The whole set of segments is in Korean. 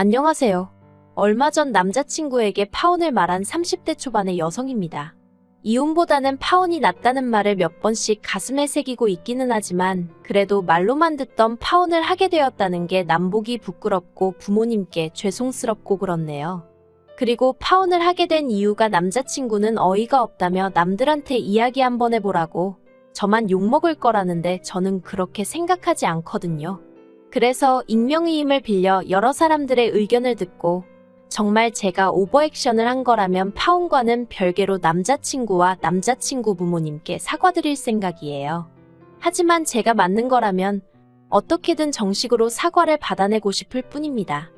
안녕하세요. 얼마 전 남자친구에게 파혼을 말한 30대 초반의 여성입니다. 이혼보다는 파혼이 낫다는 말을 몇 번씩 가슴에 새기고 있기는 하지만 그래도 말로만 듣던 파혼을 하게 되었다는 게 남보기 부끄럽고 부모님께 죄송스럽고 그렇네요. 그리고 파혼을 하게 된 이유가 남자친구는 어이가 없다며 남들한테 이야기 한번 해보라고 저만 욕먹을 거라는데 저는 그렇게 생각하지 않거든요. 그래서 익명의 힘을 빌려 여러 사람들의 의견을 듣고 정말 제가 오버액션을 한 거라면 파혼과는 별개로 남자친구와 남자친구 부모님께 사과드릴 생각이에요. 하지만 제가 맞는 거라면 어떻게든 정식으로 사과를 받아내고 싶을 뿐입니다.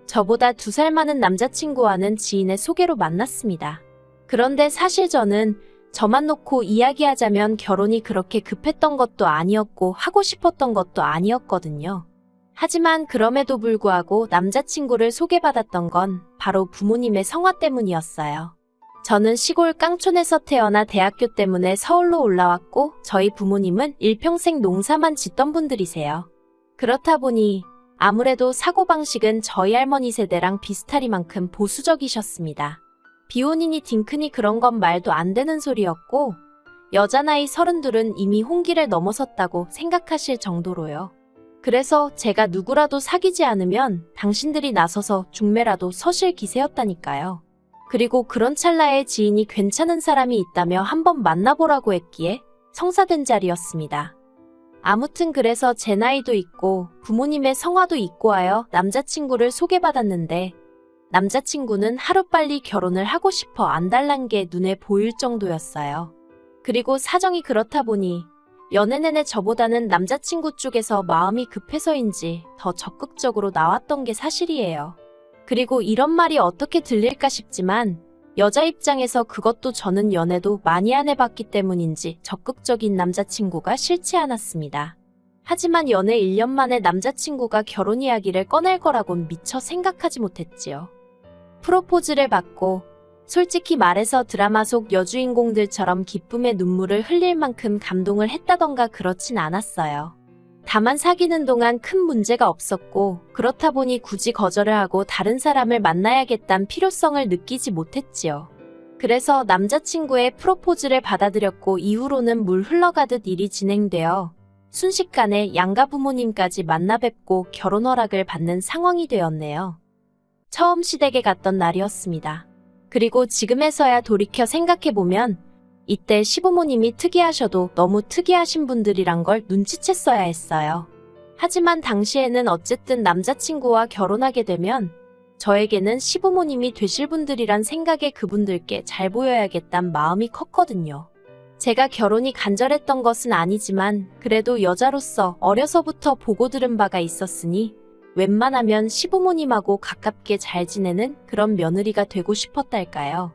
저보다 2살 많은 남자친구와는 지인의 소개로 만났습니다. 그런데 사실 저만 놓고 이야기하자면 결혼이 그렇게 급했던 것도 아니었고 하고 싶었던 것도 아니었거든요. 하지만 그럼에도 불구하고 남자친구를 소개받았던 건 바로 부모님의 성화 때문이었어요. 저는 시골 깡촌에서 태어나 대학교 때문에 서울로 올라왔고 저희 부모님은 일평생 농사만 짓던 분들이세요. 그렇다 보니 아무래도 사고방식은 저희 할머니 세대랑 비슷하리만큼 보수적이셨습니다. 비혼이니 딩크니 그런 건 말도 안 되는 소리였고 여자 나이 32은 이미 홍기를 넘어섰다고 생각하실 정도로요. 그래서 제가 누구라도 사귀지 않으면 당신들이 나서서 중매라도 서실 기세였다니까요. 그리고 그런 찰나에 지인이 괜찮은 사람이 있다며 한번 만나보라고 했기에 성사된 자리였습니다. 아무튼 그래서 제 나이도 있고 부모님의 성화도 있고 하여 남자친구를 소개받았는데 남자친구는 하루빨리 결혼을 하고 싶어 안달난 게 눈에 보일 정도였어요. 그리고 사정이 그렇다 보니 연애 내내 저보다는 남자친구 쪽에서 마음이 급해서인지 더 적극적으로 나왔던 게 사실이에요. 그리고 이런 말이 어떻게 들릴까 싶지만 여자 입장에서 그것도 저는 연애도 많이 안 해봤기 때문인지 적극적인 남자친구가 싫지 않았습니다. 하지만 연애 1년 만에 남자친구가 결혼 이야기를 꺼낼 거라곤 미처 생각하지 못했지요. 프로포즈를 받고 솔직히 말해서 드라마 속 여주인공들처럼 기쁨의 눈물을 흘릴 만큼 감동을 했다던가 그렇진 않았어요. 다만 사귀는 동안 큰 문제가 없었고 그렇다 보니 굳이 거절을 하고 다른 사람을 만나야겠다는 필요성을 느끼지 못했지요. 그래서 남자친구의 프로포즈를 받아들였고 이후로는 물 흘러가듯 일이 진행되어 순식간에 양가 부모님까지 만나 뵙고 결혼 허락을 받는 상황이 되었네요. 처음 시댁에 갔던 날이었습니다. 그리고 지금에서야 돌이켜 생각해보면 이때 시부모님이 특이하셔도 너무 특이하신 분들이란 걸 눈치챘어야 했어요. 하지만 당시에는 어쨌든 남자친구와 결혼하게 되면 저에게는 시부모님이 되실 분들이란 생각에 그분들께 잘 보여야겠단 마음이 컸거든요. 제가 결혼이 간절했던 것은 아니지만 그래도 여자로서 어려서부터 보고 들은 바가 있었으니 웬만하면 시부모님하고 가깝게 잘 지내는 그런 며느리가 되고 싶었달까요.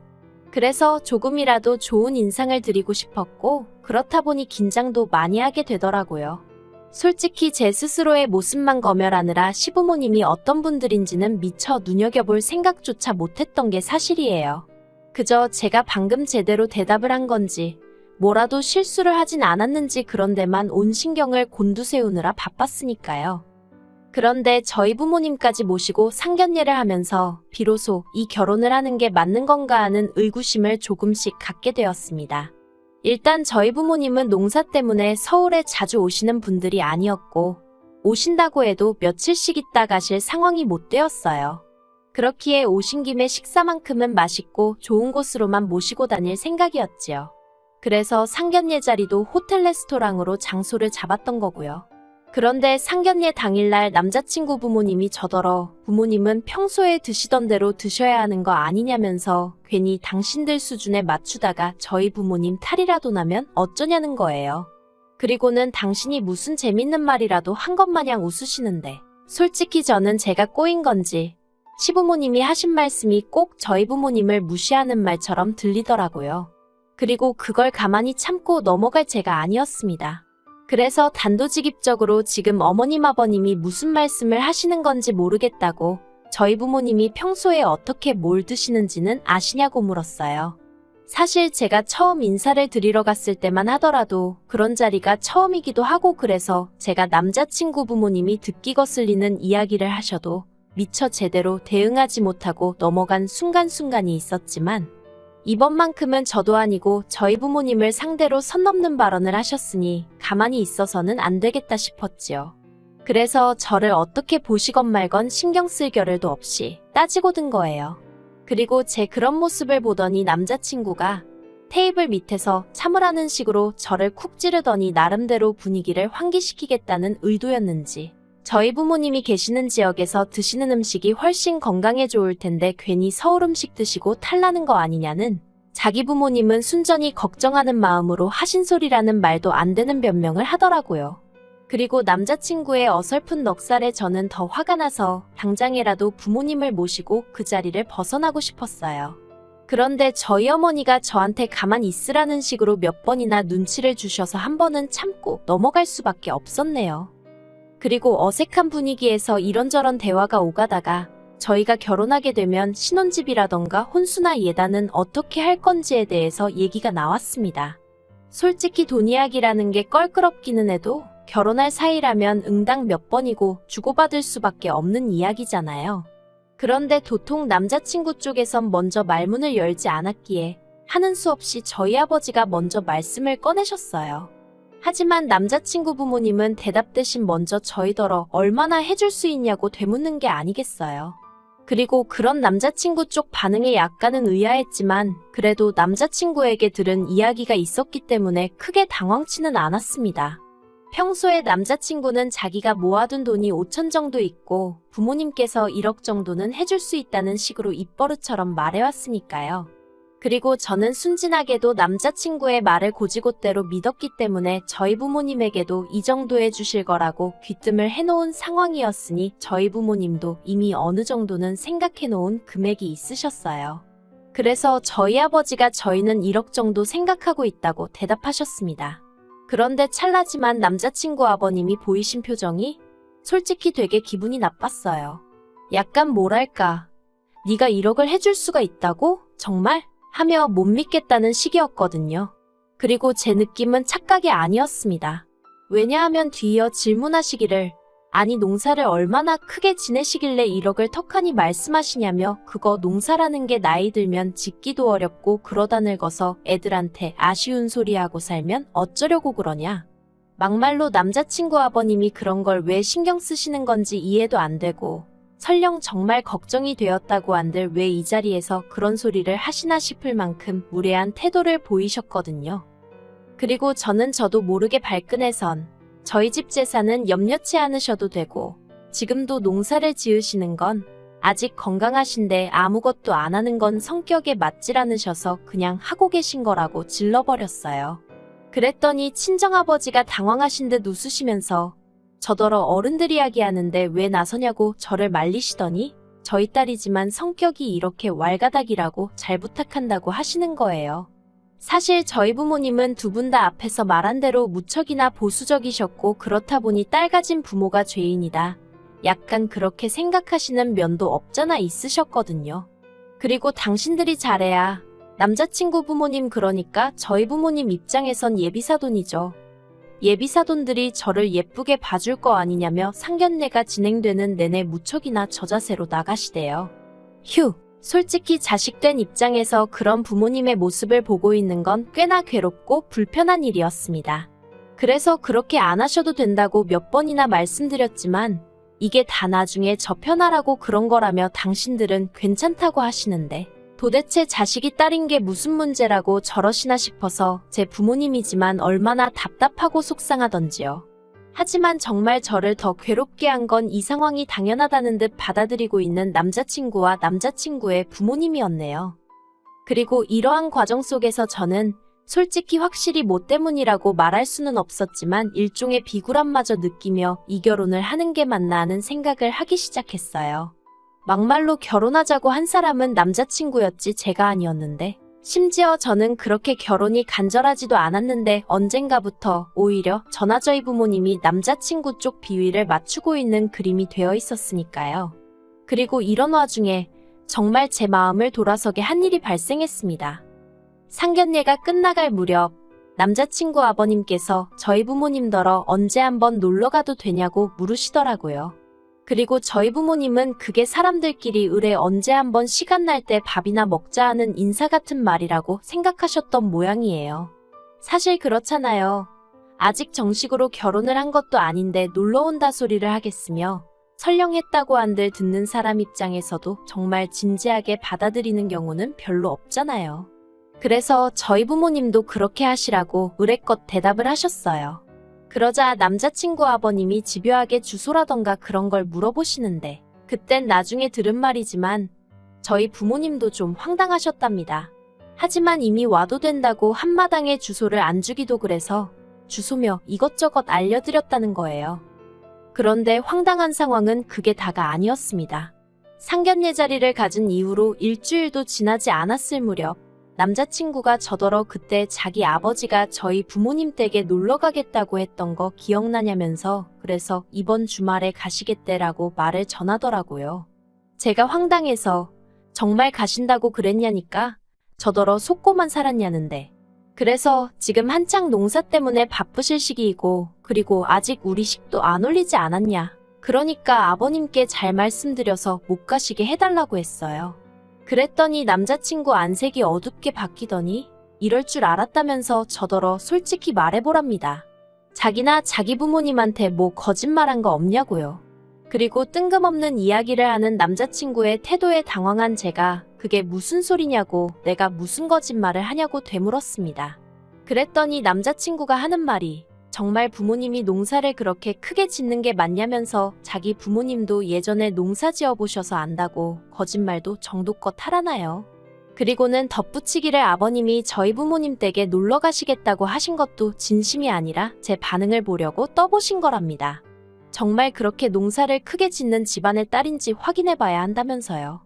그래서 조금이라도 좋은 인상을 드리고 싶었고 그렇다 보니 긴장도 많이 하게 되더라고요. 솔직히 제 스스로의 모습만 검열하느라 시부모님이 어떤 분들인지는 미처 눈여겨볼 생각조차 못했던 게 사실이에요. 그저 제가 방금 제대로 대답을 한 건지 뭐라도 실수를 하진 않았는지 그런 데만 온 신경을 곤두세우느라 바빴으니까요. 그런데 저희 부모님까지 모시고 상견례를 하면서 비로소 이 결혼을 하는 게 맞는 건가 하는 의구심을 조금씩 갖게 되었습니다. 일단 저희 부모님은 농사 때문에 서울에 자주 오시는 분들이 아니었고 오신다고 해도 며칠씩 있다 가실 상황이 못 되었어요. 그렇기에 오신 김에 식사만큼은 맛있고 좋은 곳으로만 모시고 다닐 생각이었지요. 그래서 상견례 자리도 호텔 레스토랑으로 장소를 잡았던 거고요. 그런데 상견례 당일날 남자친구 부모님이 저더러 부모님은 평소에 드시던 대로 드셔야 하는 거 아니냐면서 괜히 당신들 수준에 맞추다가 저희 부모님 탈이라도 나면 어쩌냐는 거예요. 그리고는 당신이 무슨 재밌는 말이라도 한 것 마냥 웃으시는데 솔직히 저는 제가 꼬인 건지 시부모님이 하신 말씀이 꼭 저희 부모님을 무시하는 말처럼 들리더라고요. 그리고 그걸 가만히 참고 넘어갈 제가 아니었습니다. 그래서 단도직입적으로 지금 어머님 아버님이 무슨 말씀을 하시는 건지 모르겠다고 저희 부모님이 평소에 어떻게 뭘 드시는지는 아시냐고 물었어요. 사실 제가 처음 인사를 드리러 갔을 때만 하더라도 그런 자리가 처음이기도 하고 그래서 제가 남자친구 부모님이 듣기 거슬리는 이야기를 하셔도 미처 제대로 대응하지 못하고 넘어간 순간순간이 있었지만 이번만큼은 저도 아니고 저희 부모님을 상대로 선 넘는 발언을 하셨으니 가만히 있어서는 안 되겠다 싶었지요. 그래서 저를 어떻게 보시건 말건 신경 쓸 겨를도 없이 따지고 든 거예요. 그리고 제 그런 모습을 보더니 남자친구가 테이블 밑에서 참으라는 식으로 저를 쿡 찌르더니 나름대로 분위기를 환기시키겠다는 의도였는지 저희 부모님이 계시는 지역에서 드시는 음식이 훨씬 건강에 좋을 텐데 괜히 서울 음식 드시고 탈나는 거 아니냐는 자기 부모님은 순전히 걱정하는 마음으로 하신 소리라는 말도 안 되는 변명을 하더라고요. 그리고 남자친구의 어설픈 넉살에 저는 더 화가 나서 당장이라도 부모님을 모시고 그 자리를 벗어나고 싶었어요. 그런데 저희 어머니가 저한테 가만히 있으라는 식으로 몇 번이나 눈치를 주셔서 한 번은 참고 넘어갈 수밖에 없었네요. 그리고 어색한 분위기에서 이런저런 대화가 오가다가 저희가 결혼하게 되면 신혼집이라던가 혼수나 예단은 어떻게 할 건지에 대해서 얘기가 나왔습니다. 솔직히 돈 이야기라는 게 껄끄럽기는 해도 결혼할 사이라면 응당 몇 번이고 주고받을 수밖에 없는 이야기잖아요. 그런데 도통 남자친구 쪽에선 먼저 말문을 열지 않았기에 하는 수 없이 저희 아버지가 먼저 말씀을 꺼내셨어요. 하지만 남자친구 부모님은 대답 대신 먼저 저희더러 얼마나 해줄 수 있냐고 되묻는 게 아니겠어요. 그리고 그런 남자친구 쪽 반응에 약간은 의아했지만 그래도 남자친구에게 들은 이야기가 있었기 때문에 크게 당황치는 않았습니다. 평소에 남자친구는 자기가 모아둔 돈이 5천 정도 있고 부모님께서 1억 정도는 해줄 수 있다는 식으로 입버릇처럼 말해왔으니까요. 그리고 저는 순진하게도 남자친구의 말을 고지고대로 믿었기 때문에 저희 부모님에게도 이 정도 해주실 거라고 귀뜸을 해놓은 상황이었으니 저희 부모님도 이미 어느 정도는 생각해놓은 금액이 있으셨어요. 그래서 저희 아버지가 저희는 1억 정도 생각하고 있다고 대답하셨습니다. 그런데 찰나지만 남자친구 아버님이 보이신 표정이 솔직히 되게 기분이 나빴어요. 약간 뭐랄까, 네가 1억을 해줄 수가 있다고? 정말? 하며 못 믿겠다는 식이었거든요. 그리고 제 느낌은 착각이 아니었습니다. 왜냐하면 뒤이어 질문하시기를 아니 농사를 얼마나 크게 지내시길래 1억을 턱하니 말씀하시냐며 그거 농사라는 게 나이 들면 짓기도 어렵고 그러다 늙어서 애들한테 아쉬운 소리하고 살면 어쩌려고 그러냐. 막말로 남자친구 아버님이 그런 걸 왜 신경 쓰시는 건지 이해도 안 되고 설령 정말 걱정이 되었다고 한들 왜 이 자리에서 그런 소리를 하시나 싶을 만큼 무례한 태도를 보이셨거든요. 그리고 저도 모르게 발끈해선 저희 집 재산은 염려치 않으셔도 되고 지금도 농사를 지으시는 건 아직 건강하신데 아무것도 안 하는 건 성격에 맞질 않으셔서 그냥 하고 계신 거라고 질러버렸어요. 그랬더니 친정아버지가 당황하신 듯 웃으시면서 저더러 어른들 이야기하는데 왜 나서냐고 저를 말리시더니 저희 딸이지만 성격이 이렇게 왈가닥이라고 잘 부탁한다고 하시는 거예요. 사실 저희 부모님은 두 분 다 앞에서 말한 대로 무척이나 보수적이셨고 그렇다 보니 딸 가진 부모가 죄인이다. 약간 그렇게 생각하시는 면도 없잖아 있으셨거든요. 그리고 당신들이 잘해야 남자친구 부모님 그러니까 저희 부모님 입장에선 예비사돈이죠. 예비사돈들이 저를 예쁘게 봐줄 거 아니냐며 상견례가 진행되는 내내 무척이나 저자세로 나가시대요. 휴, 솔직히 자식된 입장에서 그런 부모님의 모습을 보고 있는 건 꽤나 괴롭고 불편한 일이었습니다. 그래서 그렇게 안 하셔도 된다고 몇 번이나 말씀드렸지만 이게 다 나중에 저 편하라고 그런 거라며 당신들은 괜찮다고 하시는데 도대체 자식이 딸인 게 무슨 문제라고 저러시나 싶어서 제 부모님이지만 얼마나 답답하고 속상하던지요. 하지만 정말 저를 더 괴롭게 한 건 이 상황이 당연하다는 듯 받아들이고 있는 남자친구와 남자친구의 부모님이었네요. 그리고 이러한 과정 속에서 저는 솔직히 확실히 뭐 때문이라고 말할 수는 없었지만 일종의 비굴함마저 느끼며 이 결혼을 하는 게 맞나 하는 생각을 하기 시작했어요. 막말로 결혼하자고 한 사람은 남자친구였지 제가 아니었는데 심지어 저는 그렇게 결혼이 간절하지도 않았는데 언젠가부터 오히려 저나 저희 부모님이 남자친구 쪽 비위를 맞추고 있는 그림이 되어 있었으니까요. 그리고 이런 와중에 정말 제 마음을 돌아서게 한 일이 발생했습니다. 상견례가 끝나갈 무렵 남자친구 아버님께서 저희 부모님더러 언제 한번 놀러가도 되냐고 물으시더라고요. 그리고 저희 부모님은 그게 사람들끼리 을에 언제 한번 시간 날 때 밥이나 먹자 하는 인사 같은 말이라고 생각하셨던 모양이에요. 사실 그렇잖아요. 아직 정식으로 결혼을 한 것도 아닌데 놀러 온다 소리를 하겠으며 설령 했다고 한들 듣는 사람 입장에서도 정말 진지하게 받아들이는 경우는 별로 없잖아요. 그래서 저희 부모님도 그렇게 하시라고 의뢰껏 대답을 하셨어요. 그러자 남자친구 아버님이 집요하게 주소라던가 그런 걸 물어보시는데 그땐 나중에 들은 말이지만 저희 부모님도 좀 황당하셨답니다. 하지만 이미 와도 된다고 한마당에 주소를 안 주기도 그래서 주소며 이것저것 알려드렸다는 거예요. 그런데 황당한 상황은 그게 다가 아니었습니다. 상견례 자리를 가진 이후로 일주일도 지나지 않았을 무렵 남자친구가 저더러 그때 자기 아버지가 저희 부모님 댁에 놀러 가겠다고 했던 거 기억나냐면서 그래서 이번 주말에 가시겠대라고 말을 전하더라고요. 제가 황당해서 정말 가신다고 그랬냐니까 저더러 속고만 살았냐는데 그래서 지금 한창 농사 때문에 바쁘실 시기이고 그리고 아직 우리 식도 안 올리지 않았냐. 그러니까 아버님께 잘 말씀드려서 못 가시게 해달라고 했어요. 그랬더니 남자친구 안색이 어둡게 바뀌더니 이럴 줄 알았다면서 저더러 솔직히 말해보랍니다. 자기나 자기 부모님한테 뭐 거짓말한 거 없냐고요. 그리고 뜬금없는 이야기를 하는 남자친구의 태도에 당황한 제가 그게 무슨 소리냐고 내가 무슨 거짓말을 하냐고 되물었습니다. 그랬더니 남자친구가 하는 말이 정말 부모님이 농사를 그렇게 크게 짓는 게 맞냐면서 자기 부모님도 예전에 농사 지어보셔서 안다고 거짓말도 정도껏 하라나요. 그리고는 덧붙이기를 아버님이 저희 부모님 댁에 놀러 가시겠다고 하신 것도 진심이 아니라 제 반응을 보려고 떠보신 거랍니다. 정말 그렇게 농사를 크게 짓는 집안의 딸인지 확인해봐야 한다면서요.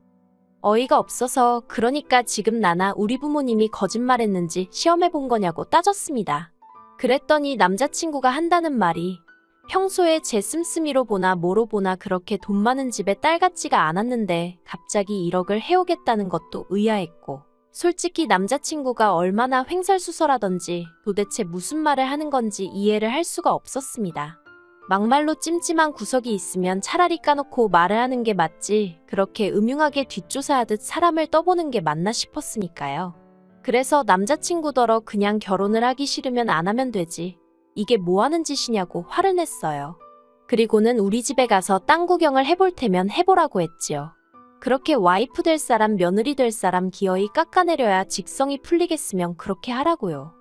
어이가 없어서 그러니까 지금 나나 우리 부모님이 거짓말했는지 시험해본 거냐고 따졌습니다. 그랬더니 남자친구가 한다는 말이 평소에 제 씀씀이로 보나 뭐로 보나 그렇게 돈 많은 집에 딸 같지가 않았는데 갑자기 1억을 해오겠다는 것도 의아했고 솔직히 남자친구가 얼마나 횡설수설하던지 도대체 무슨 말을 하는 건지 이해를 할 수가 없었습니다. 막말로 찜찜한 구석이 있으면 차라리 까놓고 말을 하는 게 맞지 그렇게 음흉하게 뒷조사하듯 사람을 떠보는 게 맞나 싶었으니까요. 그래서 남자친구더러 그냥 결혼을 하기 싫으면 안 하면 되지. 이게 뭐 하는 짓이냐고 화를 냈어요. 그리고는 우리 집에 가서 땅 구경을 해볼 테면 해보라고 했지요. 그렇게 와이프 될 사람 며느리 될 사람 기어이 깎아내려야 직성이 풀리겠으면 그렇게 하라고요.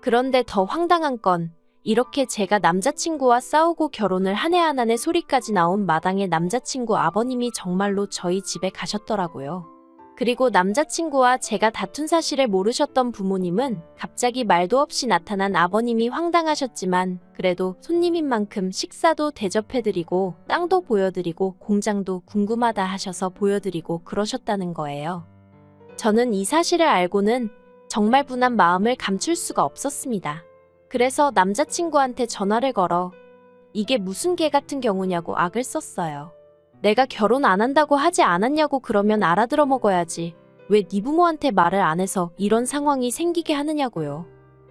그런데 더 황당한 건 이렇게 제가 남자친구와 싸우고 결혼을 한 해 안 한 해 소리까지 나온 마당에 남자친구 아버님이 정말로 저희 집에 가셨더라고요. 그리고 남자친구와 제가 다툰 사실을 모르셨던 부모님은 갑자기 말도 없이 나타난 아버님이 황당하셨지만 그래도 손님인 만큼 식사도 대접해드리고 땅도 보여드리고 공장도 궁금하다 하셔서 보여드리고 그러셨다는 거예요. 저는 이 사실을 알고는 정말 분한 마음을 감출 수가 없었습니다. 그래서 남자친구한테 전화를 걸어 이게 무슨 개 같은 경우냐고 악을 썼어요. 내가 결혼 안 한다고 하지 않았냐고 그러면 알아들어 먹어야지. 왜 네 부모한테 말을 안 해서 이런 상황이 생기게 하느냐고요.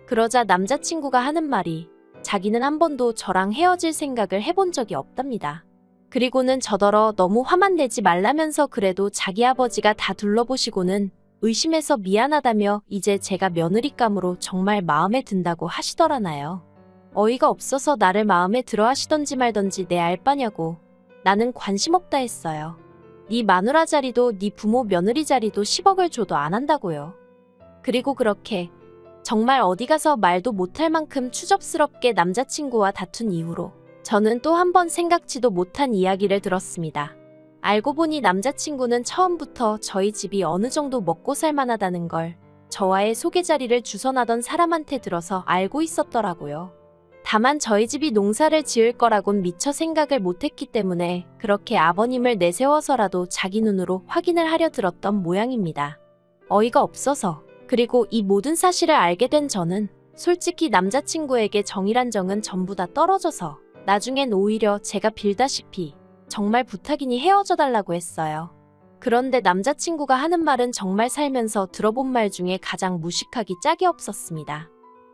그러자 남자친구가 하는 말이 자기는 한 번도 저랑 헤어질 생각을 해본 적이 없답니다. 그리고는 저더러 너무 화만 내지 말라면서 그래도 자기 아버지가 다 둘러보시고는 의심해서 미안하다며 이제 제가 며느리감으로 정말 마음에 든다고 하시더라나요. 어이가 없어서 나를 마음에 들어 하시던지 말던지 내 알바냐고. 나는 관심 없다 했어요. 네 마누라 자리도 네 부모 며느리 자리도 10억을 줘도 안 한다고요. 그리고 그렇게 정말 어디 가서 말도 못할 만큼 추접스럽게 남자친구와 다툰 이후로 저는 또 한 번 생각지도 못한 이야기를 들었습니다. 알고 보니 남자친구는 처음부터 저희 집이 어느 정도 먹고 살만하다는 걸 저와의 소개 자리를 주선하던 사람한테 들어서 알고 있었더라고요. 다만 저희 집이 농사를 지을 거라곤 미처 생각을 못했기 때문에 그렇게 아버님을 내세워서라도 자기 눈으로 확인을 하려 들었던 모양입니다. 어이가 없어서 그리고 이 모든 사실을 알게 된 저는 솔직히 남자친구에게 정이란 정은 전부 다 떨어져서 나중엔 오히려 제가 빌다시피 정말 부탁이니 헤어져 달라고 했어요. 그런데 남자친구가 하는 말은 정말 살면서 들어본 말 중에 가장 무식하기 짝이 없었습니다.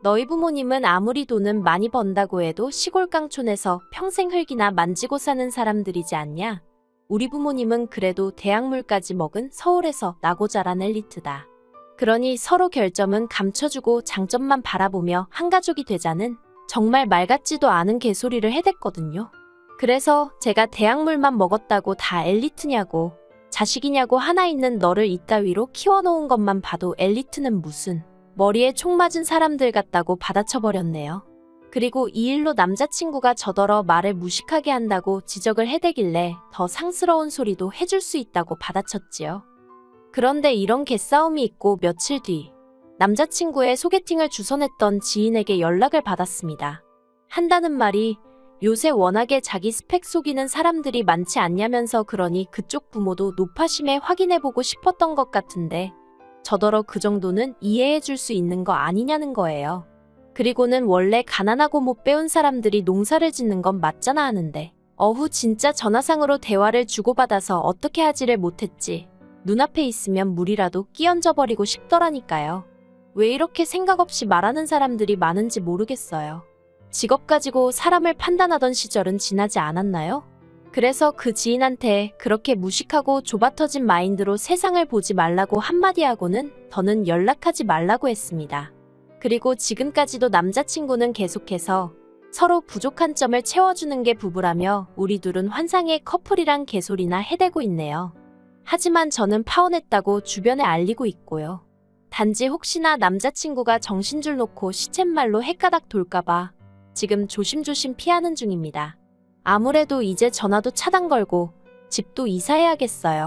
너희 부모님은 아무리 돈은 많이 번다고 해도 시골 깡촌에서 평생 흙이나 만지고 사는 사람들이지 않냐? 우리 부모님은 그래도 대학물까지 먹은 서울에서 나고 자란 엘리트다. 그러니 서로 결점은 감춰주고 장점만 바라보며 한 가족이 되자는 정말 말 같지도 않은 개소리를 해댔거든요. 그래서 제가 대학물만 먹었다고 다 엘리트냐고, 자식이냐고 하나 있는 너를 이따위로 키워놓은 것만 봐도 엘리트는 무슨 머리에 총 맞은 사람들 같다고 받아쳐버렸네요. 그리고 이 일로 남자친구가 저더러 말을 무식하게 한다고 지적을 해대길래 더 상스러운 소리도 해줄 수 있다고 받아쳤지요. 그런데 이런 개싸움이 있고 며칠 뒤 남자친구의 소개팅을 주선했던 지인에게 연락을 받았습니다. 한다는 말이 요새 워낙에 자기 스펙 속이는 사람들이 많지 않냐면서, 그러니 그쪽 부모도 노파심에 확인해보고 싶었던 것 같은데 저더러 그 정도는 이해해줄 수 있는 거 아니냐는 거예요. 그리고는 원래 가난하고 못 배운 사람들이 농사를 짓는 건 맞잖아 하는데, 어후 진짜 전화상으로 대화를 주고받아서 어떻게 하지를 못했지. 눈앞에 있으면 물이라도 끼얹어버리고 싶더라니까요. 왜 이렇게 생각 없이 말하는 사람들이 많은지 모르겠어요. 직업 가지고 사람을 판단하던 시절은 지나지 않았나요? 그래서 그 지인한테 그렇게 무식하고 좁아터진 마인드로 세상을 보지 말라고 한마디 하고는 더는 연락하지 말라고 했습니다. 그리고 지금까지도 남자친구는 계속해서 서로 부족한 점을 채워주는 게 부부라며 우리 둘은 환상의 커플이란 개소리나 해대고 있네요. 하지만 저는 파혼했다고 주변에 알리고 있고요. 단지 혹시나 남자친구가 정신줄 놓고 시쳇말로 헷가닥 돌까봐 지금 조심조심 피하는 중입니다. 아무래도 이제 전화도 차단 걸고 집도 이사해야겠어요.